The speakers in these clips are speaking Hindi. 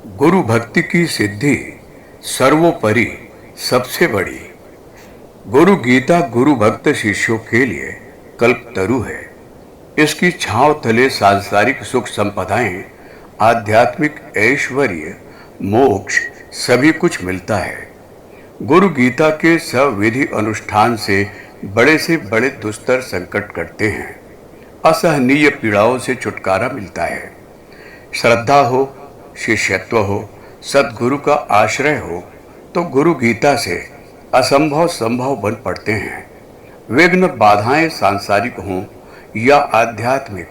गुरु भक्ति की सिद्धि सर्वोपरि सबसे बड़ी। गुरु गीता गुरु भक्त शिष्यों के लिए कल्पतरु है। इसकी छांव तले सांसारिक सुख संपदाएं, आध्यात्मिक ऐश्वर्य, मोक्ष सभी कुछ मिलता है। गुरु गीता के सविधि अनुष्ठान से बड़े दुस्तर संकट कटते हैं। असहनीय पीड़ाओं से छुटकारा मिलता है। श्रद्धा हो, शिष्यत्व हो, सद्गुरु का आश्रय हो तो गुरु गीता से असंभव संभव बन पड़ते हैं। विघ्न बाधाएं सांसारिक हों या आध्यात्मिक,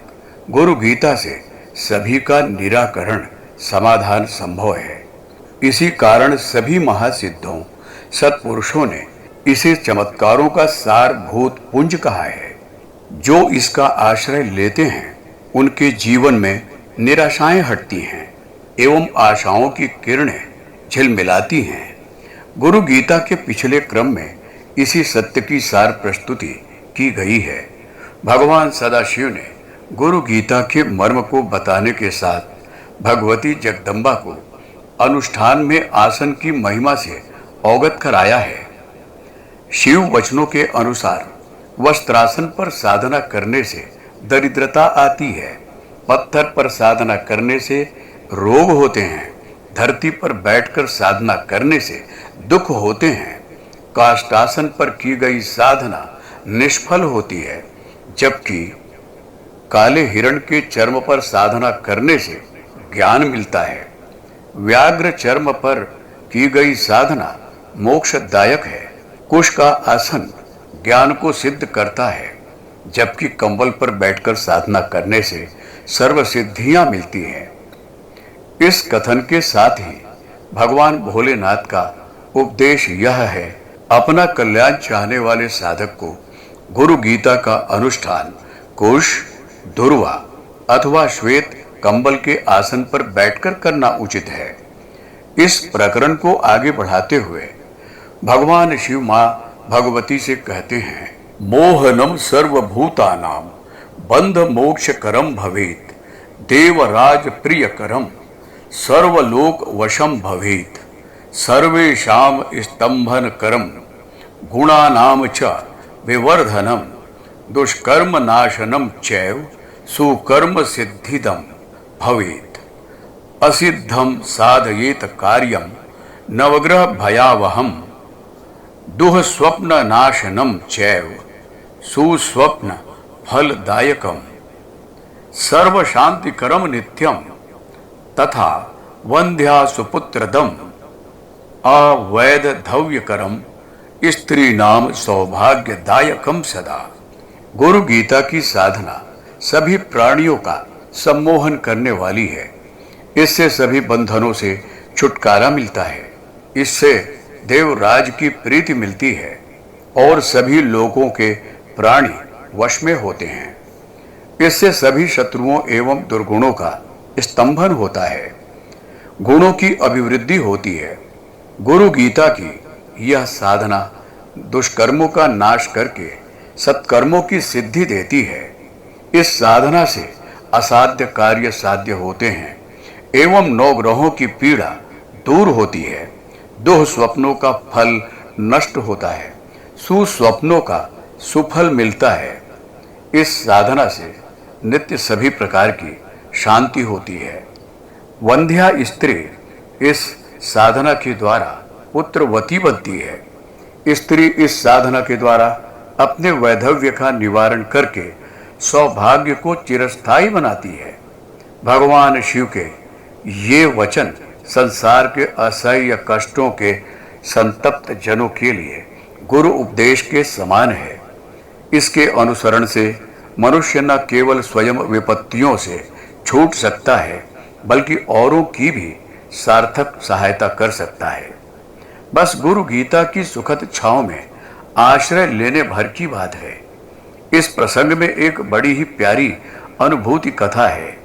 गुरु गीता से सभी का निराकरण समाधान संभव है। इसी कारण सभी महासिद्धों, सत्पुरुषों ने इसे चमत्कारों का सारभूत पुंज कहा है। जो इसका आश्रय लेते हैं उनके जीवन में निराशाएं हटती हैं एवं आशाओं की किरणें झिलमिलाती हैं। गुरु गीता के पिछले क्रम में इसी सत्य की सार प्रस्तुति की गई है। भगवान सदाशिव ने गुरु गीता के मर्म को बताने के साथ भगवती जगदम्बा को अनुष्ठान में आसन की महिमा से अवगत कराया है। शिव वचनों के अनुसार वस्त्रासन पर साधना करने से दरिद्रता आती है, पत्थर पर साधना करने से रोग होते हैं, धरती पर बैठकर साधना करने से दुख होते हैं, काष्ठासन पर की गई साधना निष्फल होती है, जबकि काले हिरण के चर्म पर साधना करने से ज्ञान मिलता है। व्याघ्र चर्म पर की गई साधना मोक्षदायक है। कुश का आसन ज्ञान को सिद्ध करता है, जबकि कंबल पर बैठकर साधना करने से सर्व सिद्धियां मिलती हैं। इस कथन के साथ ही भगवान भोलेनाथ का उपदेश यह है, अपना कल्याण चाहने वाले साधक को गुरु गीता का अनुष्ठान कुश, दुर्वा अथवा श्वेत कंबल के आसन पर बैठकर करना उचित है। इस प्रकरण को आगे बढ़ाते हुए भगवान शिव मां भगवती से कहते हैं, मोहनम सर्वभूतानां बंध मोक्ष करम भवेत, देवराज प्रिय करम सर्वलोक वशम भवेत, सर्वेषाम स्तंभन करम गुणानाम च विवर्धनम दुष्कर्म नाशनम चैव सुकर्म सिद्धिदम भवेत, असिद्धम साधयेत कार्यम नवग्रह भयावहम दुःस्वप्न नाशनम चैव सुस्वप्न फलदायकम सर्व शांतिकरम नित्यम तथा वंध्या सुपुत्रदम अवैधव्यकरम स्त्री नाम सौभाग्यदायकम सदा। गुरु गीता की साधना सभी प्राणियों का सम्मोहन करने वाली है। इससे सभी बंधनों से छुटकारा मिलता है। इससे देवराज की प्रीति मिलती है और सभी लोगों के प्राणी वश में होते हैं। इससे सभी शत्रुओं एवं दुर्गुणों का स्तंभन होता है, गुणों की अभिवृद्धि होती है। गुरु गीता की यह साधना दुष्कर्मों का नाश करके सत्कर्मों की सिद्धि देती है। इस साधना से असाध्य कार्य साध्य होते हैं एवं नवग्रहों की पीड़ा दूर होती है। दुःस्वप्नों का फल नष्ट होता है, सुस्वप्नों का सुफल मिलता है। इस साधना से नित्य सभी प्रकार की शांति होती है। वंध्या स्त्री इस साधना के द्वारा पुत्रवती बनती है। स्त्री इस साधना के द्वारा अपने वैधव्य का निवारण करके सौभाग्य को चिरस्थायी बनाती है। भगवान शिव के ये वचन संसार के असह्य कष्टों के संतप्त जनों के लिए गुरु उपदेश के समान है। इसके अनुसरण से मनुष्य न केवल स्वयं विपत्तियों से छूट सकता है, बल्कि औरों की भी सार्थक सहायता कर सकता है। बस गुरु गीता की सुखद छांव में आश्रय लेने भर की बात है। इस प्रसंग में एक बड़ी ही प्यारी अनुभूति कथा है।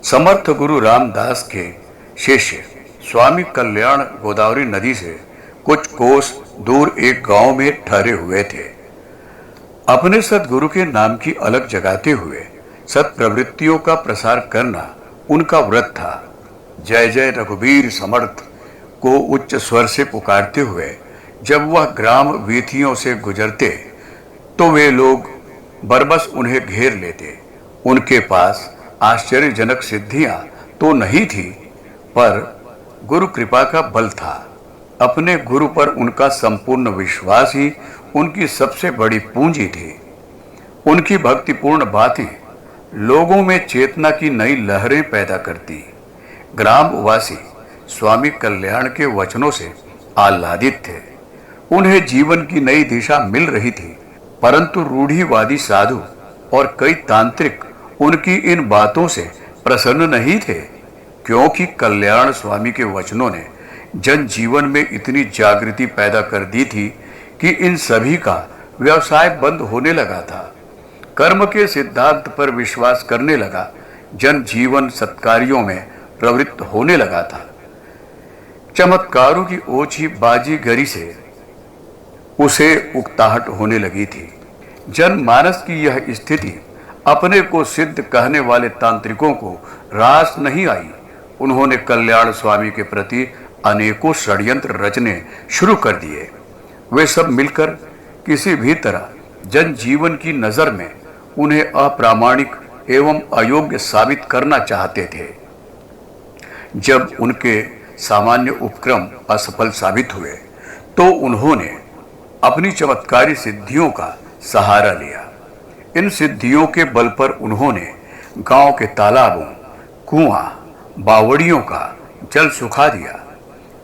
समर्थ गुरु रामदास के शिष्य स्वामी कल्याण गोदावरी नदी से कुछ कोस दूर एक गांव में ठहरे हुए थे। अपने सद्गुरु के नाम की अलग जगाते हुए सत्प्रवृत्तियों का प्रसार करना उनका व्रत था। जय जय रघुवीर समर्थ को उच्च स्वर से पुकारते हुए जब वह ग्राम वीथियों से गुजरते तो वे लोग बरबस उन्हें घेर लेते। उनके पास आश्चर्यजनक सिद्धियां तो नहीं थी, पर गुरु कृपा का बल था। अपने गुरु पर उनका संपूर्ण विश्वास ही उनकी सबसे बड़ी पूंजी थी। उनकी भक्तिपूर्ण बातें लोगों में चेतना की नई लहरें पैदा करती। ग्रामवासी स्वामी कल्याण के वचनों से आह्लादित थे। उन्हें जीवन की नई दिशा मिल रही थी, परंतु रूढ़िवादी साधु और कई तांत्रिक उनकी इन बातों से प्रसन्न नहीं थे, क्योंकि कल्याण स्वामी के वचनों ने जन जीवन में इतनी जागृति पैदा कर दी थी कि इन सभी का व्यवसाय बंद होने लगा था। कर्म के सिद्धांत पर विश्वास करने लगा। जन जीवन सत्कार्यों में प्रवृत्त होने लगा था। चमत्कारों की ओछी बाजीगरी से उसे उकताहट होने लगी थी। जनमानस की यह स्थिति अपने को सिद्ध कहने वाले तांत्रिकों को रास नहीं आई। उन्होंने कल्याण स्वामी के प्रति अनेकों षड्यंत्र रचने शुरू कर दिए। वे सब मिलकर किसी भी तरह जन जीवन की नजर में उन्हें अप्रामाणिक एवं अयोग्य साबित करना चाहते थे। जब उनके सामान्य उपक्रम असफल साबित हुए तो उन्होंने अपनी चमत्कारी सिद्धियों का सहारा लिया। इन सिद्धियों के बल पर उन्होंने गांव के तालाबों, कुआं, बावड़ियों का जल सुखा दिया।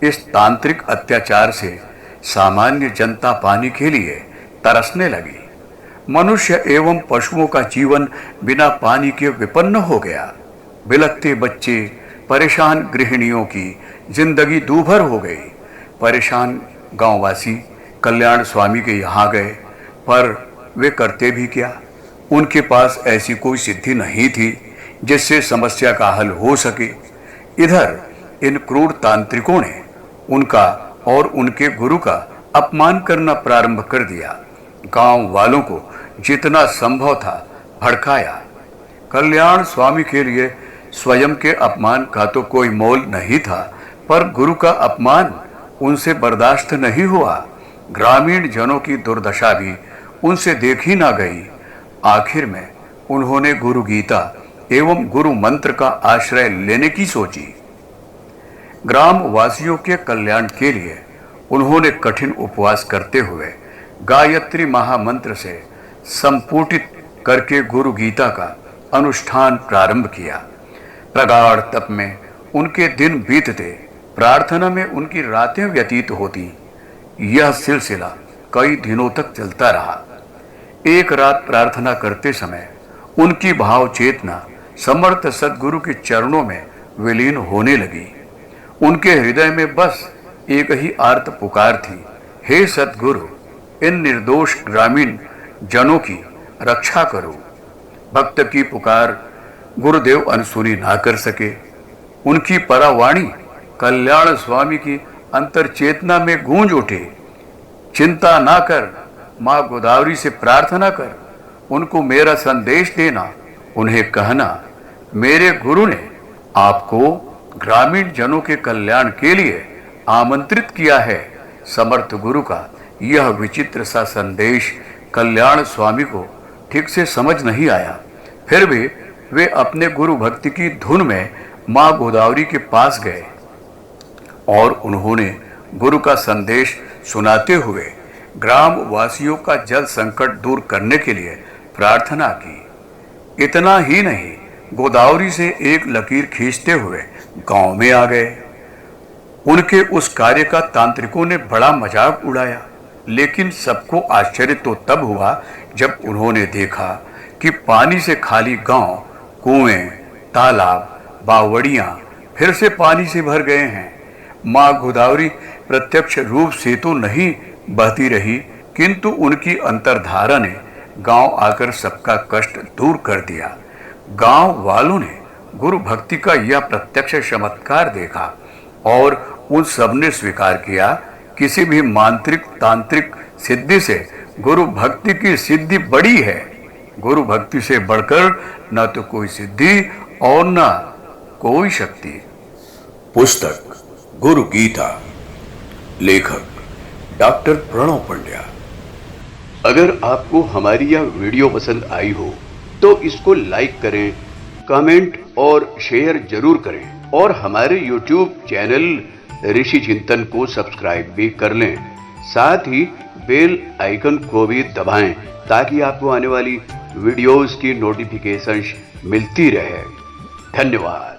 इस तांत्रिक अत्याचार से सामान्य जनता पानी के लिए तरसने लगी। मनुष्य एवं पशुओं का जीवन बिना पानी के विपन्न हो गया। बिलखते बच्चे, परेशान गृहिणियों की जिंदगी दूभर हो गई। परेशान गांववासी कल्याण स्वामी के यहाँ गए, पर वे करते भी क्या? उनके पास ऐसी कोई सिद्धि नहीं थी जिससे समस्या का हल हो सके। इधर इन क्रूर तांत्रिकों ने उनका और उनके गुरु का अपमान करना प्रारंभ कर दिया। गांव वालों को जितना संभव था भड़काया। कल्याण स्वामी के लिए स्वयं के अपमान का तो कोई मोल नहीं था, पर गुरु का अपमान उनसे बर्दाश्त नहीं हुआ। ग्रामीण जनों की दुर्दशा भी उनसे देखी ना गई। आखिर में उन्होंने गुरु गीता एवं गुरु मंत्र का आश्रय लेने की सोची। ग्राम वासियों के कल्याण के लिए उन्होंने कठिन उपवास करते हुए गायत्री महामंत्र से संपुटित करके गुरु गीता का अनुष्ठान प्रारंभ किया। प्रगाढ़ तप में उनके दिन बीतते, प्रार्थना में उनकी रातें व्यतीत होती। यह सिलसिला कई दिनों तक चलता रहा। एक रात प्रार्थना करते समय उनकी भाव चेतना समर्थ सद्गुरु के चरणों में विलीन होने लगी। उनके हृदय में बस एक ही आर्त पुकार थी, हे सद्गुरु, इन निर्दोष ग्रामीण जनों की रक्षा करो। भक्त की पुकार गुरुदेव अनसुनी ना कर सके। उनकी परावाणी कल्याण स्वामी की अंतर चेतना में गूंज उठे। चिंता ना कर, माँ गोदावरी से प्रार्थना कर, उनको मेरा संदेश देना। उन्हें कहना, मेरे गुरु ने आपको ग्रामीण जनों के कल्याण के लिए आमंत्रित किया है। समर्थ गुरु का यह विचित्र सा संदेश कल्याण स्वामी को ठीक से समझ नहीं आया। फिर भी वे अपने गुरु भक्ति की धुन में माँ गोदावरी के पास गए और उन्होंने गुरु का संदेश सुनाते हुए ग्राम वासियों का जल संकट दूर करने के लिए प्रार्थना की। इतना ही नहीं, गोदावरी से एक लकीर खींचते हुए गांव में आ गए। उनके उस कार्य का तांत्रिकों ने बड़ा मजाक उड़ाया, लेकिन सबको आश्चर्य तो तब हुआ जब उन्होंने देखा कि पानी से खाली गांव, कुएं, तालाब, बावड़ियां फिर से पानी से भर गए हैं। माँ गोदावरी प्रत्यक्ष रूप से तो नहीं बहती रही, किंतु उनकी अंतर्धारा ने गांव आकर सबका कष्ट दूर कर दिया। गांव वालों ने गुरु भक्ति का यह प्रत्यक्ष चमत्कार देखा और उन सब ने स्वीकार किया, किसी भी मांत्रिक तांत्रिक सिद्धि से गुरु भक्ति की सिद्धि बड़ी है। गुरु भक्ति से बढ़कर न तो कोई सिद्धि और न कोई शक्ति। पुस्तक गुरु गीता, लेखक डॉक्टर प्रणव पंड्या। अगर आपको हमारी यह वीडियो पसंद आई हो तो इसको लाइक करें, कमेंट और शेयर जरूर करें और हमारे YouTube चैनल ऋषि चिंतन को सब्सक्राइब भी कर लें। साथ ही बेल आइकन को भी दबाएं ताकि आपको आने वाली वीडियोस की नोटिफिकेशंस मिलती रहे। धन्यवाद।